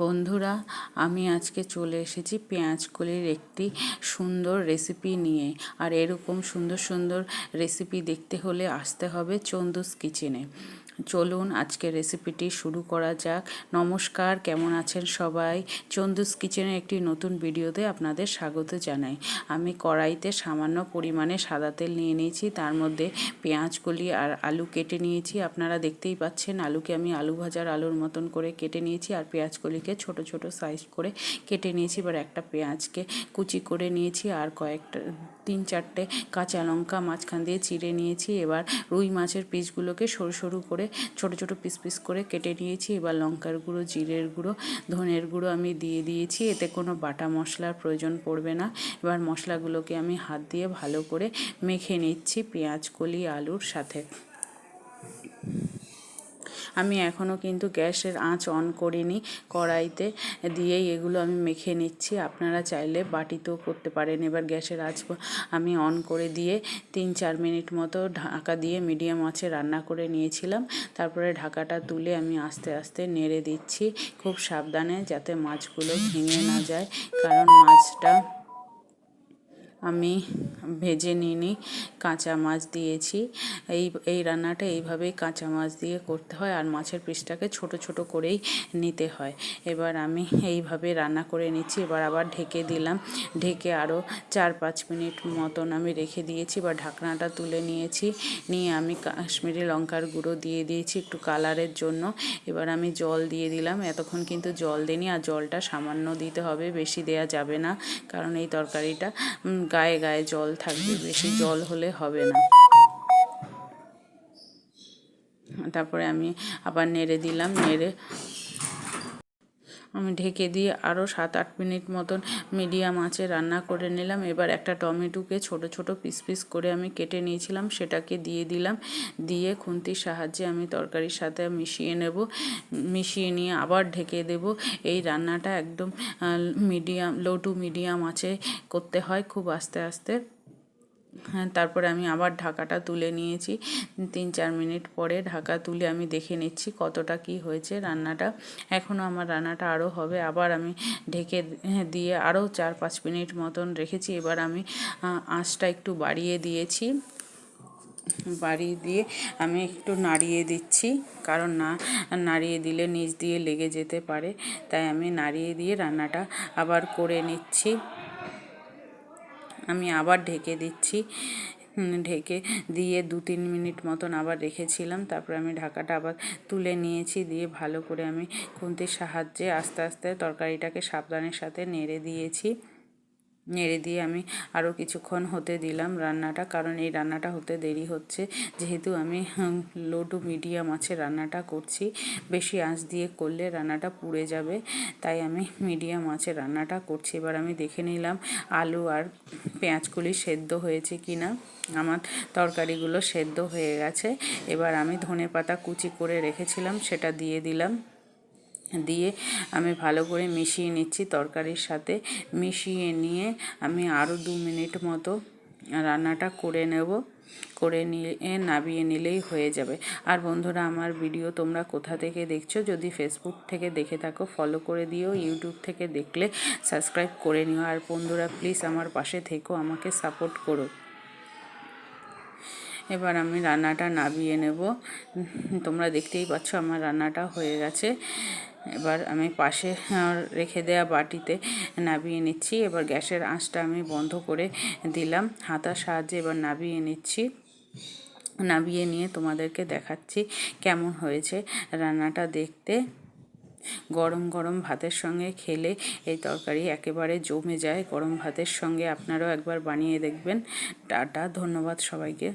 বন্ধুরা, আমি আজকে চলে এসেছি পেঁয়াজকলির একটি সুন্দর রেসিপি নিয়ে। আর এরকম সুন্দর সুন্দর রেসিপি দেখতে হলে আসতে হবে চন্দুস কিচেনে। চলুন আজকে রেসিপিটি শুরু করা যাক। নমস্কার, কেমন আছেন সবাই? চন্দুস কিচেনের একটি নতুন ভিডিওতে আপনাদের স্বাগত জানাই। আমি কড়াইতে সামান্য পরিমাণে সাদা তেল নিয়ে নিয়েছি, তার মধ্যে পেঁয়াজকলি আর আলু কেটে নিয়েছি। আপনারা দেখতেই পাচ্ছেন আলুকে আমি আলু ভাজার আলুর মতন করে কেটে নিয়েছি, আর পেঁয়াজকলিকে ছোট ছোট সাইজ করে কেটে নিয়েছি। এবার একটা পেঁয়াজকে কুচি করে নিয়েছি, আর কয়েকটা 3-4টে কাঁচা লঙ্কা মাঝখান দিয়ে চিড়ে নিয়েছি। এবার রুই মাছের পিসগুলোকে সরু সরু করে ছোট ছোট পিস পিস করে কেটে নিয়েছি। এবার লঙ্কার গুঁড়ো, জিরের গুঁড়ো, ধনের গুঁড়ো আমি দিয়ে দিয়েছি। এতে কোনো বাটা মশলার প্রয়োজন পড়বে না। এবার মশলাগুলোকে আমি হাত দিয়ে ভালো করে মেখে নিচ্ছি পেঁয়াজকলি আলুর সাথে। আমি এখনও কিন্তু গ্যাসের আঁচ অন করিনি, কড়াইতে দিয়েই এগুলো আমি মেখে নিচ্ছি। আপনারা চাইলে বাটিতেও করতে পারেন। এবার গ্যাসের আঁচ আমি অন করে দিয়ে 3-4 মিনিট মতো ঢাকা দিয়ে মিডিয়াম আঁচে রান্না করে নিয়েছিলাম। তারপরে ঢাকাটা তুলে আমি আস্তে আস্তে নেড়ে দিচ্ছি, খুব সাবধানে, যাতে মাছগুলো ভেঙে না যায়, কারণ মাছটা আমি ভেজে নিইনি, কাঁচা মাছ দিয়েছি। এই রান্নাটা এইভাবেই কাঁচা মাছ দিয়ে করতে হয়, আর মাছের পিসটাকে ছোট ছোট করেই নিতে হয়। এবার আমি এইভাবে রান্না করে নিচ্ছি। এবার আবার ঢেকে দিলাম, ঢেকে আরও 4-5 মিনিট মতন আমি রেখে দিয়েছি। বা ঢাকনাটা তুলে নিয়েছি, নিয়ে আমি কাশ্মীরি লঙ্কার গুঁড়ো দিয়ে দিয়েছি একটু কালারের জন্য। এবার আমি জল দিয়ে দিলাম। এতক্ষণ কিন্তু জল দিইনি, আর জলটা সামান্য দিতে হবে, বেশি দেয়া যাবে না, কারণ এই তরকারিটা গায়ে গায়ে জল থাকবে, বেশি জল হলে হবে না। তারপরে আমি আবার নেড়ে দিলাম, নেড়ে আমি ঢেকে দিয়ে আরও 7-8 মিনিট মতন মিডিয়াম আঁচে রান্না করে নিলাম। এবার একটা টমেটোকে ছোট ছোট পিস পিস করে আমি কেটে নিয়েছিলাম, সেটাকে দিয়ে দিলাম। দিয়ে খুন্তির সাহায্যে আমি তরকারির সাথে মিশিয়ে নেব। মিশিয়ে নিয়ে আবার ঢেকে দেব। এই রান্নাটা একদম লো টু মিডিয়াম আঁচে করতে হয়, খুব আস্তে আস্তে। তারপরে আমি আবার ঢাকাটা তুলে নিয়েছি। 3-4 মিনিট পরে ঢাকা তুলে আমি দেখে নিচ্ছি কতটা কি হয়েছে রান্নাটা। এখনও আমার রান্নাটা আরও হবে। আবার আমি ঢেকে দিয়ে আরও 4-5 মিনিট মতন রেখেছি। এবার আমি আঁচটা একটু বাড়িয়ে দিয়েছি, বাড়িয়ে দিয়ে আমি একটু নাড়িয়ে দিচ্ছি, কারণ না নাড়িয়ে দিলে নিচ দিয়ে লেগে যেতে পারে। তাই আমি নাড়িয়ে দিয়ে রান্নাটা আবার করে নিচ্ছি। আমি আবার ঢেকে দিচ্ছি, ঢেকে দিয়ে 2-3 মিনিট মতন আবার রেখেছিলাম। তারপরে আমি ঢাকাটা আবার তুলে নিয়েছি, দিয়ে ভালো করে আমি খুন্তির সাহায্যে আস্তে আস্তে তরকারিটাকে সাবধানের সাথে নেড়ে দিয়েছি। নেড়ে দিয়ে আমি আরও কিছুক্ষণ হতে দিলাম রান্নাটা, কারণ এই রান্নাটা হতে দেরি হচ্ছে, যেহেতু আমি লো টু মিডিয়াম আঁচে রান্নাটা করছি। বেশি আঁচ দিয়ে করলে রান্নাটা পুড়ে যাবে, তাই আমি মিডিয়াম আঁচে রান্নাটা করছি। এবার আমি দেখে নিলাম আলু আর পেঁয়াজকলি সেদ্ধ হয়েছে কি না। আমার তরকারিগুলো সেদ্ধ হয়ে গেছে। এবার আমি ধনেপাতা কুচি করে রেখেছিলাম, সেটা দিয়ে দিলাম। দিয়ে আমি ভালো করে মিশিয়ে নিচ্ছি তরকারির সাথে। মিশিয়ে নিয়ে আমি আরও 2 মিনিট মতো রান্নাটা করে নেব। করে নিয়ে নামিয়ে নিলেই হয়ে যাবে। আর বন্ধুরা, আমার ভিডিও তোমরা কোথা থেকে দেখছো? যদি ফেসবুক থেকে দেখে থাকো ফলো করে দিও, ইউটিউব থেকে দেখলে সাবস্ক্রাইব করে নিও। আর বন্ধুরা, প্লিজ আমার পাশে থেকো, আমাকে সাপোর্ট করো। এবার আমি রান্নাটা নামিয়ে নেব। তোমরা দেখতেই পাচ্ছ আমার রান্নাটা হয়ে গেছে। এবার আমি পাশে রেখে দেওয়া বাটিতে নামিয়ে নিচ্ছি। এবার গ্যাসের আঁচটা আমি বন্ধ করে দিলাম, হাতার সাহায্যে এবার নামিয়ে নিচ্ছি। নামিয়ে নিয়ে তোমাদেরকে দেখাচ্ছি কেমন হয়েছে রান্নাটা দেখতে। গরম গরম ভাতের সঙ্গে খেলে এই তরকারি একেবারে জমে যায়। গরম ভাতের সঙ্গে আপনারাও একবার বানিয়ে দেখবেন। টাটা, ধন্যবাদ সবাইকে।